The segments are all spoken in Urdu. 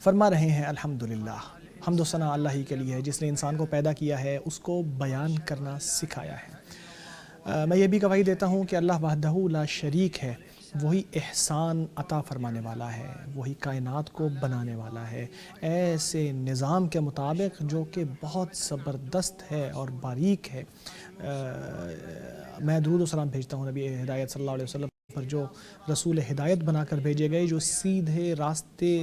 فرما رہے ہیں الحمدللہ، حمد و ثنا اللہ ہی کے لیے ہے جس نے انسان کو پیدا کیا ہے، اس کو بیان کرنا سکھایا ہے۔ میں یہ بھی گواہی دیتا ہوں کہ اللہ وحدہ لا شریک ہے، وہی احسان عطا فرمانے والا ہے، وہی کائنات کو بنانے والا ہے ایسے نظام کے مطابق جو کہ بہت زبردست ہے اور باریک ہے۔ میں درود و سلام بھیجتا ہوں نبی ہدایت صلی اللہ علیہ وسلم پر، جو رسول ہدایت بنا کر بھیجے گئے، جو سیدھے راستے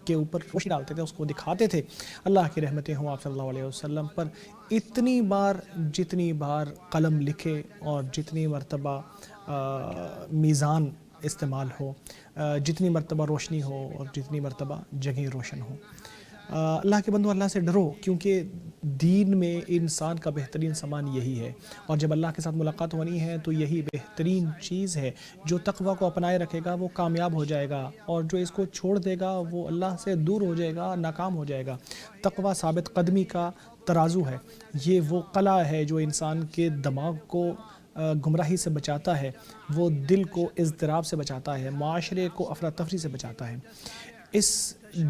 کے اوپر روشنی ڈالتے تھے، اس کو دکھاتے تھے۔ اللہ کی رحمتیں ہوں آپ صلی اللہ علیہ وسلم پر، اتنی بار جتنی بار قلم لکھے اور جتنی مرتبہ میزان استعمال ہو، جتنی مرتبہ روشنی ہو اور جتنی مرتبہ جگہیں روشن ہوں۔ اللہ کے بندو، اللہ سے ڈرو، کیونکہ دین میں انسان کا بہترین سامان یہی ہے، اور جب اللہ کے ساتھ ملاقات ہونی ہے تو یہی بہترین چیز ہے۔ جو تقوی کو اپنائے رکھے گا وہ کامیاب ہو جائے گا، اور جو اس کو چھوڑ دے گا وہ اللہ سے دور ہو جائے گا، ناکام ہو جائے گا۔ تقوی ثابت قدمی کا ترازو ہے، یہ وہ قلعہ ہے جو انسان کے دماغ کو گمراہی سے بچاتا ہے، وہ دل کو اضطراب سے بچاتا ہے، معاشرے کو افراتفری سے بچاتا ہے۔ اس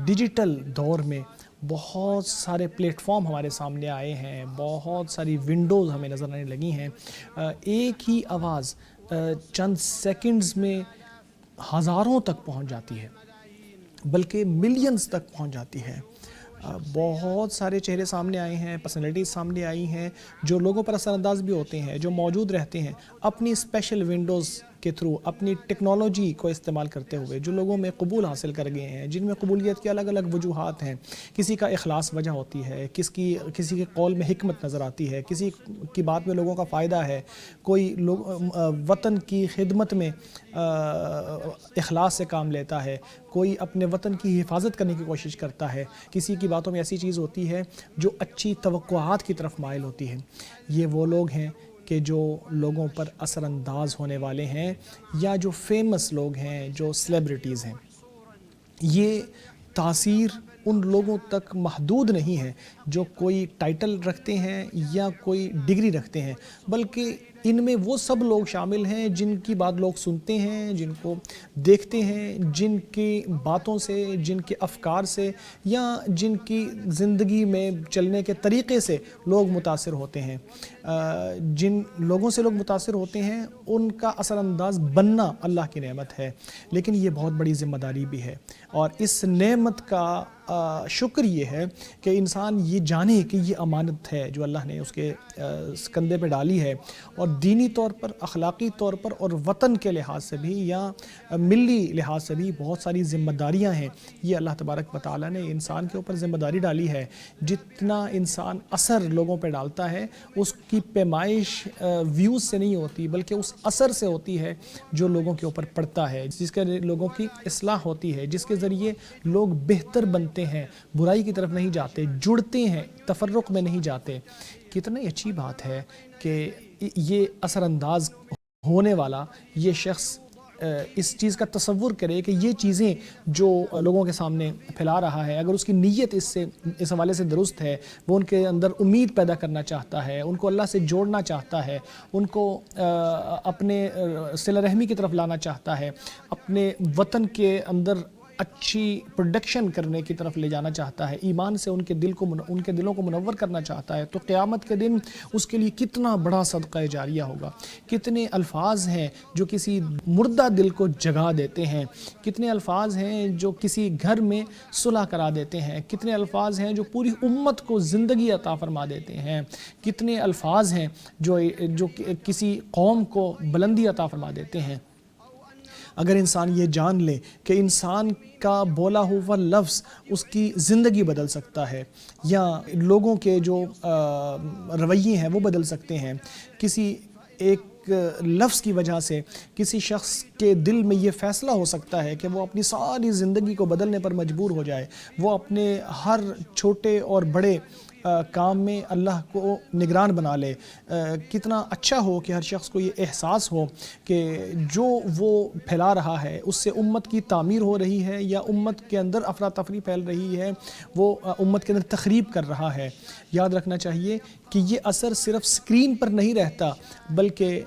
ڈیجیٹل دور میں بہت سارے پلیٹ فارم ہمارے سامنے آئے ہیں، بہت ساری ونڈوز ہمیں نظر آنے لگی ہیں۔ ایک ہی آواز چند سیکنڈز میں ہزاروں تک پہنچ جاتی ہے، بلکہ ملینز تک پہنچ جاتی ہے۔ بہت سارے چہرے سامنے آئے ہیں، پرسنالٹیز سامنے آئی ہیں جو لوگوں پر اثر انداز بھی ہوتے ہیں، جو موجود رہتے ہیں اپنی اسپیشل ونڈوز کے تھرو، اپنی ٹیکنالوجی کو استعمال کرتے ہوئے، جو لوگوں میں قبول حاصل کر گئے ہیں، جن میں قبولیت کی الگ الگ وجوہات ہیں۔ کسی کا اخلاص وجہ ہوتی ہے، کسی کے قول میں حکمت نظر آتی ہے، کسی کی بات میں لوگوں کا فائدہ ہے، کوئی وطن کی خدمت میں اخلاص سے کام لیتا ہے، کوئی اپنے وطن کی حفاظت کرنے کی کوشش کرتا ہے، کسی کی باتوں میں ایسی چیز ہوتی ہے جو اچھی توقعات کی طرف مائل ہوتی ہے۔ یہ وہ لوگ ہیں کہ جو لوگوں پر اثر انداز ہونے والے ہیں، یا جو فیمس لوگ ہیں، جو سیلیبریٹیز ہیں۔ یہ تاثیر ان لوگوں تک محدود نہیں ہے جو کوئی ٹائٹل رکھتے ہیں یا کوئی ڈگری رکھتے ہیں، بلکہ ان میں وہ سب لوگ شامل ہیں جن کی بات لوگ سنتے ہیں، جن کو دیکھتے ہیں، جن کی باتوں سے، جن کے افکار سے، یا جن کی زندگی میں چلنے کے طریقے سے لوگ متاثر ہوتے ہیں۔ جن لوگوں سے لوگ متاثر ہوتے ہیں ان کا اثر انداز بننا اللہ کی نعمت ہے، لیکن یہ بہت بڑی ذمہ داری بھی ہے، اور اس نعمت کا شکر یہ ہے کہ انسان یہ جانے کہ یہ امانت ہے جو اللہ نے اس کے کندھے پہ ڈالی ہے، اور دینی طور پر، اخلاقی طور پر، اور وطن کے لحاظ سے بھی یا ملی لحاظ سے بھی بہت ساری ذمہ داریاں ہیں۔ یہ اللہ تبارک و تعالیٰ نے انسان کے اوپر ذمہ داری ڈالی ہے۔ جتنا انسان اثر لوگوں پہ ڈالتا ہے، اس کی پیمائش ویوز سے نہیں ہوتی، بلکہ اس اثر سے ہوتی ہے جو لوگوں کے اوپر پڑتا ہے، جس کے لوگوں کی اصلاح ہوتی ہے، جس کے ذریعے لوگ بہتر بنتے ہیں، برائی کی طرف نہیں جاتے، جڑتے ہیں، تفرق میں نہیں جاتے۔ کتنی اچھی بات ہے کہ یہ اثر انداز ہونے والا یہ شخص اس چیز کا تصور کرے کہ یہ چیزیں جو لوگوں کے سامنے پھیلا رہا ہے، اگر اس کی نیت اس حوالے سے درست ہے، وہ ان کے اندر امید پیدا کرنا چاہتا ہے، ان کو اللہ سے جوڑنا چاہتا ہے، ان کو اپنے صلہ رحمی کی طرف لانا چاہتا ہے، اپنے وطن کے اندر اچھی پروڈکشن کرنے کی طرف لے جانا چاہتا ہے، ایمان سے ان کے دلوں کو منور کرنا چاہتا ہے، تو قیامت کے دن اس کے لیے کتنا بڑا صدقہ جاریہ ہوگا۔ کتنے الفاظ ہیں جو کسی مردہ دل کو جگا دیتے ہیں، کتنے الفاظ ہیں جو کسی گھر میں صلح کرا دیتے ہیں، کتنے الفاظ ہیں جو پوری امت کو زندگی عطا فرما دیتے ہیں، کتنے الفاظ ہیں جو کسی قوم کو بلندی عطا فرما دیتے ہیں۔ اگر انسان یہ جان لے کہ انسان کا بولا ہوا لفظ اس کی زندگی بدل سکتا ہے، یا لوگوں کے جو رویے ہیں وہ بدل سکتے ہیں، کسی ایک لفظ کی وجہ سے کسی شخص کے دل میں یہ فیصلہ ہو سکتا ہے کہ وہ اپنی ساری زندگی کو بدلنے پر مجبور ہو جائے، وہ اپنے ہر چھوٹے اور بڑے کام میں اللہ کو نگران بنا لے۔ کتنا اچھا ہو کہ ہر شخص کو یہ احساس ہو کہ جو وہ پھیلا رہا ہے اس سے امت کی تعمیر ہو رہی ہے یا امت کے اندر افراتفری پھیل رہی ہے، وہ امت کے اندر تخریب کر رہا ہے۔ یاد رکھنا چاہیے کہ یہ اثر صرف سکرین پر نہیں رہتا، بلکہ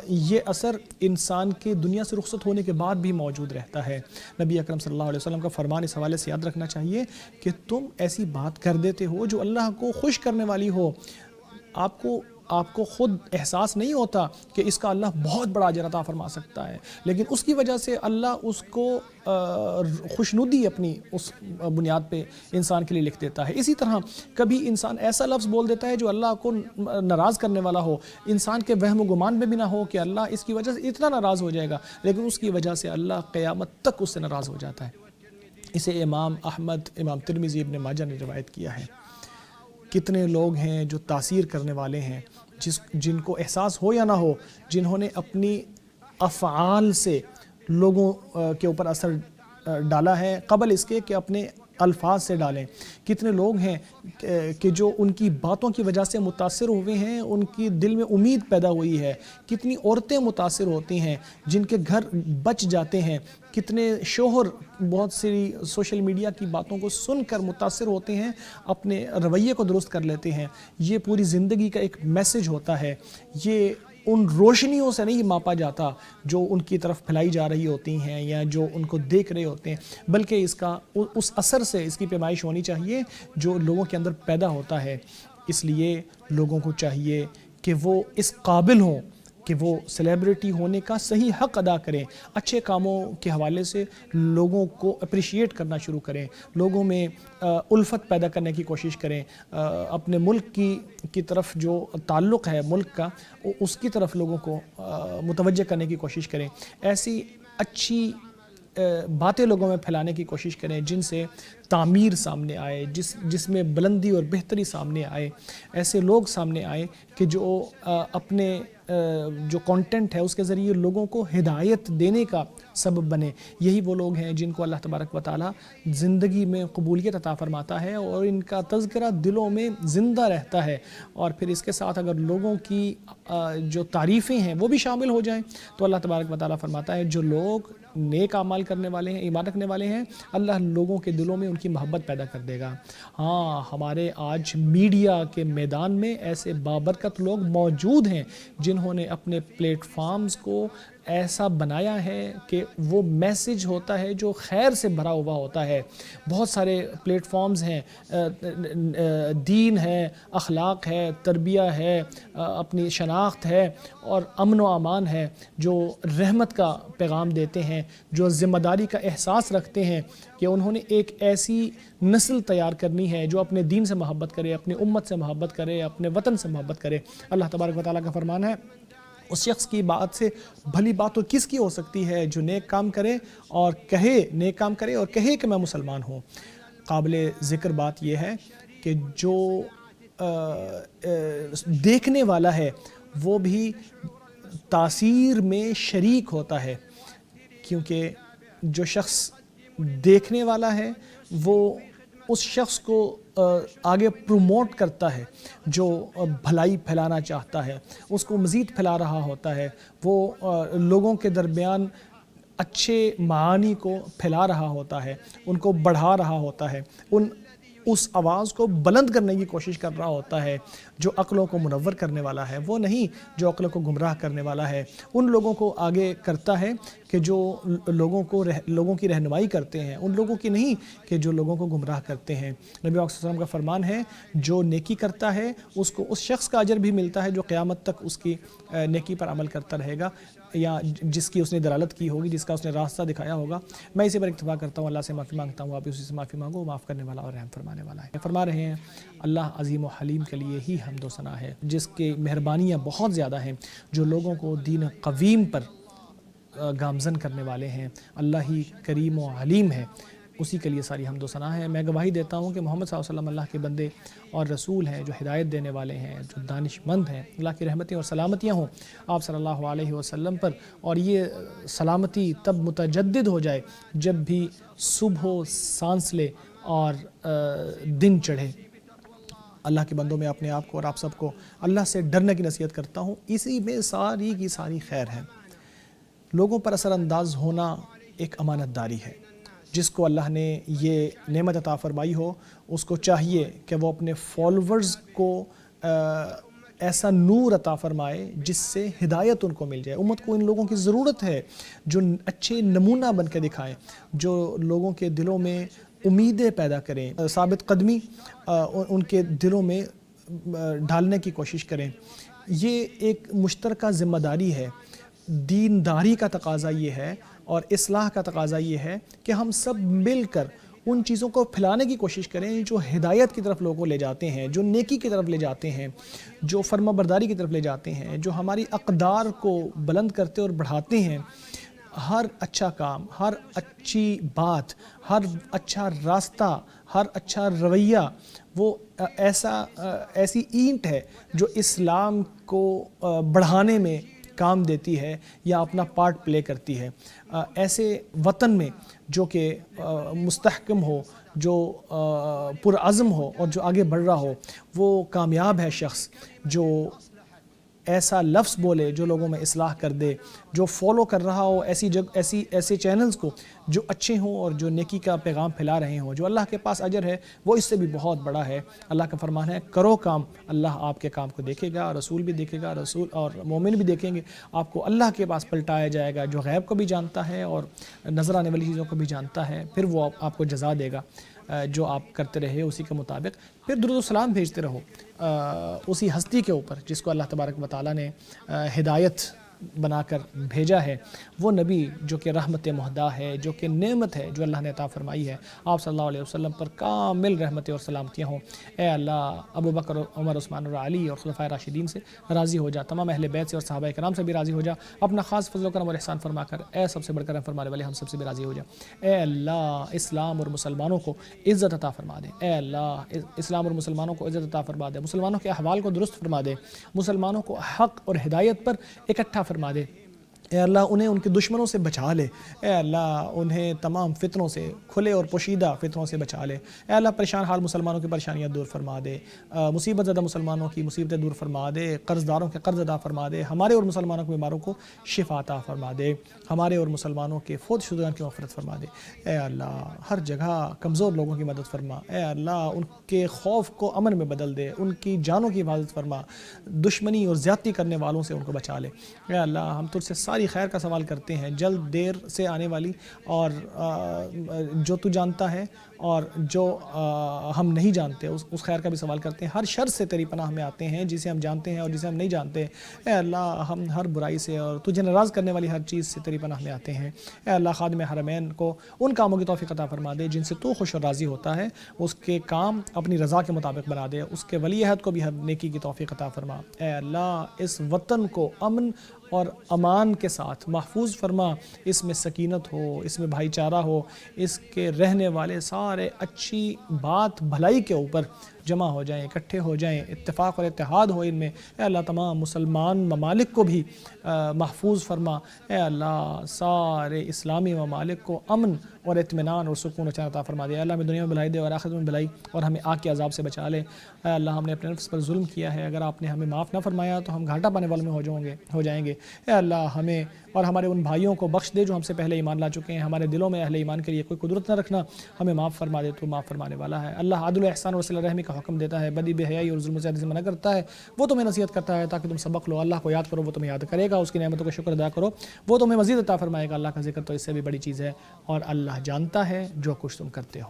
یہ اثر انسان کے دنیا سے رخصت ہونے کے بعد بھی موجود رہتا ہے۔ نبی اکرم صلی اللہ علیہ وسلم کا فرمان اس حوالے سے یاد رکھنا چاہیے کہ تم ایسی بات کر دیتے ہو جو اللہ کو خوش کرنے والی ہو، آپ کو خود احساس نہیں ہوتا کہ اس کا اللہ بہت بڑا اجر عطا فرما سکتا ہے، لیکن اس کی وجہ سے اللہ اس کو خوشنودی اپنی اس بنیاد پہ انسان کے لیے لکھ دیتا ہے۔ اسی طرح کبھی انسان ایسا لفظ بول دیتا ہے جو اللہ کو ناراض کرنے والا ہو، انسان کے وہم و گمان میں بھی نہ ہو کہ اللہ اس کی وجہ سے اتنا ناراض ہو جائے گا، لیکن اس کی وجہ سے اللہ قیامت تک اس سے ناراض ہو جاتا ہے۔ اسے امام احمد، امام ترمذی، ابن ماجہ نے روایت کیا ہے۔ کتنے لوگ ہیں جو تاثیر کرنے والے ہیں، جن کو احساس ہو یا نہ ہو، جنہوں نے اپنی افعال سے لوگوں کے اوپر اثر ڈالا ہے قبل اس کے کہ اپنے الفاظ سے ڈالیں۔ کتنے لوگ ہیں کہ جو ان کی باتوں کی وجہ سے متاثر ہوئے ہیں، ان کی دل میں امید پیدا ہوئی ہے۔ کتنی عورتیں متاثر ہوتی ہیں جن کے گھر بچ جاتے ہیں، کتنے شوہر بہت سی سوشل میڈیا کی باتوں کو سن کر متاثر ہوتے ہیں، اپنے رویے کو درست کر لیتے ہیں۔ یہ پوری زندگی کا ایک میسج ہوتا ہے۔ یہ ان روشنیوں سے نہیں ماپا جاتا جو ان کی طرف پھیلائی جا رہی ہوتی ہیں یا جو ان کو دیکھ رہے ہوتے ہیں، بلکہ اس اثر سے اس کی پیمائش ہونی چاہیے جو لوگوں کے اندر پیدا ہوتا ہے۔ اس لیے لوگوں کو چاہیے کہ وہ اس قابل ہوں کہ وہ سیلیبریٹی ہونے کا صحیح حق ادا کریں، اچھے کاموں کے حوالے سے لوگوں کو اپریشیٹ کرنا شروع کریں، لوگوں میں الفت پیدا کرنے کی کوشش کریں، اپنے ملک کی طرف جو تعلق ہے ملک کا اس کی طرف لوگوں کو متوجہ کرنے کی کوشش کریں۔ ایسی اچھی باتیں لوگوں میں پھیلانے کی کوشش کریں جن سے تعمیر سامنے آئے، جس میں بلندی اور بہتری سامنے آئے، ایسے لوگ سامنے آئے کہ جو اپنے جو کانٹینٹ ہے اس کے ذریعے لوگوں کو ہدایت دینے کا سبب بنے۔ یہی وہ لوگ ہیں جن کو اللہ تبارک و تعالیٰ زندگی میں قبولیت عطا فرماتا ہے اور ان کا تذکرہ دلوں میں زندہ رہتا ہے، اور پھر اس کے ساتھ اگر لوگوں کی جو تعریفیں ہیں وہ بھی شامل ہو جائیں تو اللہ تبارک و تعالیٰ فرماتا ہے جو لوگ نیک اعمال کرنے والے ہیں، ایمان رکھنے والے ہیں، اللہ لوگوں کے دلوں میں ان کی محبت پیدا کر دے گا۔ ہاں، ہمارے آج میڈیا کے میدان میں ایسے بابرکت لوگ موجود ہیں جنہوں نے اپنے پلیٹ فارمز کو ایسا بنایا ہے کہ وہ میسج ہوتا ہے جو خیر سے بھرا ہوا ہوتا ہے۔ بہت سارے پلیٹ فارمز ہیں، دین ہے، اخلاق ہے، تربیہ ہے، اپنی شناخت ہے اور امن و امان ہے، جو رحمت کا پیغام دیتے ہیں، جو ذمہ داری کا احساس رکھتے ہیں کہ انہوں نے ایک ایسی نسل تیار کرنی ہے جو اپنے دین سے محبت کرے، اپنی امت سے محبت کرے، اپنے وطن سے محبت کرے۔ اللہ تبارک و تعالیٰ کا فرمان ہے اس شخص کی بات سے بھلی بات تو کس کی ہو سکتی ہے جو نیک کام کرے اور کہے کہ میں مسلمان ہوں۔ قابل ذکر بات یہ ہے کہ جو دیکھنے والا ہے وہ بھی تاثیر میں شریک ہوتا ہے، کیونکہ جو شخص دیکھنے والا ہے وہ اس شخص کو آگے پروموٹ کرتا ہے، جو بھلائی پھیلانا چاہتا ہے اس کو مزید پھیلا رہا ہوتا ہے، وہ لوگوں کے درمیان اچھے معانی کو پھیلا رہا ہوتا ہے، ان کو بڑھا رہا ہوتا ہے، اس آواز کو بلند کرنے کی کوشش کر رہا ہوتا ہے۔ جو عقلوں کو منور کرنے والا ہے وہ نہیں جو عقلوں کو گمراہ کرنے والا ہے، ان لوگوں کو آگے کرتا ہے کہ جو لوگوں کی رہنمائی کرتے ہیں، ان لوگوں کی نہیں کہ جو لوگوں کو گمراہ کرتے ہیں۔ نبی صلی اللہ علیہ وسلم کا فرمان ہے جو نیکی کرتا ہے اس کو اس شخص کا اجر بھی ملتا ہے جو قیامت تک اس کی نیکی پر عمل کرتا رہے گا یا جس کی اس نے دلالت کی ہوگی، جس کا اس نے راستہ دکھایا ہوگا۔ میں اسی پر اکتفا کرتا ہوں، اللہ سے معافی مانگتا ہوں، آپ اسی سے معافی مانگو، معاف کرنے والا اور رحم فرمانے والا ہے۔ فرما رہے ہیں اللہ عظیم و حلیم کے لیے ہی حمد و ثنا ہے، جس کی مہربانیاں بہت زیادہ ہیں، جو لوگوں کو دین قویم پر گامزن کرنے والے ہیں۔ اللہ ہی کریم و حلیم ہے، اسی کے لیے ساری حمد و ثنا ہے۔ میں گواہی دیتا ہوں کہ محمد صلی اللہ علیہ وسلم اللہ کے بندے اور رسول ہیں، جو ہدایت دینے والے ہیں، جو دانش مند ہیں۔ اللہ کی رحمتیں اور سلامتیاں ہوں آپ صلی اللہ علیہ وسلم پر، اور یہ سلامتی تب متجدد ہو جائے جب بھی صبح سانس لے اور دن چڑھے۔ اللہ کے بندوں میں اپنے آپ کو اور آپ سب کو اللہ سے ڈرنے کی نصیحت کرتا ہوں۔ اسی میں ساری کی ساری خیر ہے۔ لوگوں پر اثر انداز ہونا ایک امانت داری ہے۔ جس کو اللہ نے یہ نعمت عطا فرمائی ہو، اس کو چاہیے کہ وہ اپنے فالوورز کو ایسا نور عطا فرمائے جس سے ہدایت ان کو مل جائے۔ امت کو ان لوگوں کی ضرورت ہے جو اچھے نمونہ بن کے دکھائیں، جو لوگوں کے دلوں میں امیدیں پیدا کریں، ثابت قدمی ان کے دلوں میں ڈالنے کی کوشش کریں۔ یہ ایک مشترکہ ذمہ داری ہے۔ دینداری کا تقاضا یہ ہے اور اصلاح کا تقاضا یہ ہے کہ ہم سب مل کر ان چیزوں کو پھیلانے کی کوشش کریں جو ہدایت کی طرف لوگوں کو لے جاتے ہیں، جو نیکی کی طرف لے جاتے ہیں، جو فرما برداری کی طرف لے جاتے ہیں، جو ہماری اقدار کو بلند کرتے اور بڑھاتے ہیں۔ ہر اچھا کام، ہر اچھی بات، ہر اچھا راستہ، ہر اچھا رویہ وہ ایسی اینٹ ہے جو اسلام کو بڑھانے میں کام دیتی ہے یا اپنا پارٹ پلے کرتی ہے۔ ایسے وطن میں جو کہ مستحکم ہو، جو پرعزم ہو اور جو آگے بڑھ رہا ہو، وہ کامیاب ہے شخص جو ایسا لفظ بولے جو لوگوں میں اصلاح کر دے، جو فالو کر رہا ہو ایسے چینلز کو جو اچھے ہوں اور جو نیکی کا پیغام پھیلا رہے ہوں۔ جو اللہ کے پاس اجر ہے وہ اس سے بھی بہت بڑا ہے۔ اللہ کا فرمان ہے کرو کام، اللہ آپ کے کام کو دیکھے گا، رسول بھی دیکھے گا، رسول اور مومن بھی دیکھیں گے۔ آپ کو اللہ کے پاس پلٹایا جائے گا جو غیب کو بھی جانتا ہے اور نظر آنے والی چیزوں کو بھی جانتا ہے، پھر وہ آپ کو جزا دے گا جو آپ کرتے رہے اسی کے مطابق۔ پھر درود و سلام بھیجتے رہو اسی ہستی کے اوپر جس کو اللہ تبارک و تعالیٰ نے ہدایت بنا کر بھیجا ہے، وہ نبی جو کہ رحمت مہدا ہے، جو کہ نعمت ہے جو اللہ نے عطا فرمائی ہے۔ آپ صلی اللہ علیہ وسلم پر کامل رحمتیں اور سلامتیاں ہوں۔ اے اللہ ابو بکر، عمر، عثمان اور علی اور خلفائے راشدین سے راضی ہو جا، تمام اہل بیت سے اور صحابہ کرام سے بھی راضی ہو جا، اپنا خاص فضل و کرم اور احسان فرما کر اے سب سے بڑھ کر رحم فرمانے والے ہم سب سے بھی راضی ہو جا۔ اے اللہ اسلام اور مسلمانوں کو عزت عطا فرما دے۔ اے اللہ اسلام اور مسلمانوں کو عزت عطا فرما دے، مسلمانوں کے احوال کو درست فرما دے، مسلمانوں کو حق اور ہدایت پر اکٹھا فرما دے۔ اے اللہ انہیں ان کے دشمنوں سے بچا لے۔ اے اللہ انہیں تمام فتنوں سے، کھلے اور پوشیدہ فتنوں سے بچا لے۔ اے اللہ پریشان حال مسلمانوں کی پریشانیاں دور فرما دے، مصیبت زدہ مسلمانوں کی مصیبتیں دور فرما دے، قرض داروں کے قرض ادا فرما دے، ہمارے اور مسلمانوں کے بیماروں کو شفا عطا فرما دے، ہمارے اور مسلمانوں کے فوت شدگان کی مغفرت فرما دے۔ اے اللہ ہر جگہ کمزور لوگوں کی مدد فرما۔ اے اللہ ان کے خوف کو امن میں بدل دے، ان کی جانوں کی حفاظت فرما، دشمنی اور زیادتی کرنے والوں سے ان کو بچا لے۔ اے اللہ ہم تجھ سے ساری خیر کا سوال کرتے ہیں، جلد دیر سے آنے والی اور جو تو جانتا ہے اور جو ہم نہیں جانتے اس خیر کا بھی سوال کرتے ہیں۔ ہر شر سے تیری پناہ میں آتے ہیں جسے ہم جانتے ہیں اور جسے ہم نہیں جانتے۔ اے اللہ ہم ہر برائی سے اور تجھے ناراض کرنے والی ہر چیز سے تیری پناہ میں آتے ہیں۔ اے اللہ خادم حرمین کو ان کاموں کی توفیق عطا فرما دے جن سے تو خوش اور راضی ہوتا ہے، اس کے کام اپنی رضا کے مطابق بنا دے، اس کے ولی عہد کو بھی ہر نیکی کی توفیق عطا فرما۔ اے اللہ اس وطن کو امن اور امان کے ساتھ محفوظ فرما، اس میں سکینت ہو، اس میں بھائی چارہ ہو، اس کے رہنے والے سارے اچھی بات بھلائی کے اوپر جمع ہو جائیں، اکٹھے ہو جائیں، اتفاق اور اتحاد ہو ان میں۔ اے اللہ تمام مسلمان ممالک کو بھی محفوظ فرما۔ اے اللہ سارے اسلامی ممالک کو امن اور اطمینان اور سکون و چین عطا فرما دے۔ اللہ ہمیں دنیا میں بھلائی دے اور آخرت میں بھلائی، اور ہمیں آگ کے عذاب سے بچا لے۔ اے اللہ ہم نے اپنے نفس پر ظلم کیا ہے، اگر آپ نے ہمیں معاف نہ فرمایا تو ہم گھاٹا پانے والوں میں ہو جائیں گے۔ اے اللہ ہمیں اور ہمارے ان بھائیوں کو بخش دے جو ہم سے پہلے ایمان لا چکے ہیں، ہمارے دلوں میں اہل ایمان کے لیے کوئی قدرت نہ رکھنا، ہمیں معاف فرما دے، تو معاف فرمانے والا ہے۔ اللہ عدل و احسان اور صلہ رحمی کا حکم دیتا ہے، بدی بے حیائی اور ظلم و زیادتی سے منع کرتا ہے۔ وہ تمہیں نصیحت کرتا ہے تاکہ تم سبق لو، اللہ کو یاد کرو وہ تمہیں یاد کرے گا، اس کی نعمتوں کا شکر ادا کرو وہ تمہیں مزید عطا فرمائے گا۔ اللہ کا ذکر تو اس سے بھی بڑی چیز ہے، اور اللہ جانتا ہے جو کچھ تم کرتے ہو۔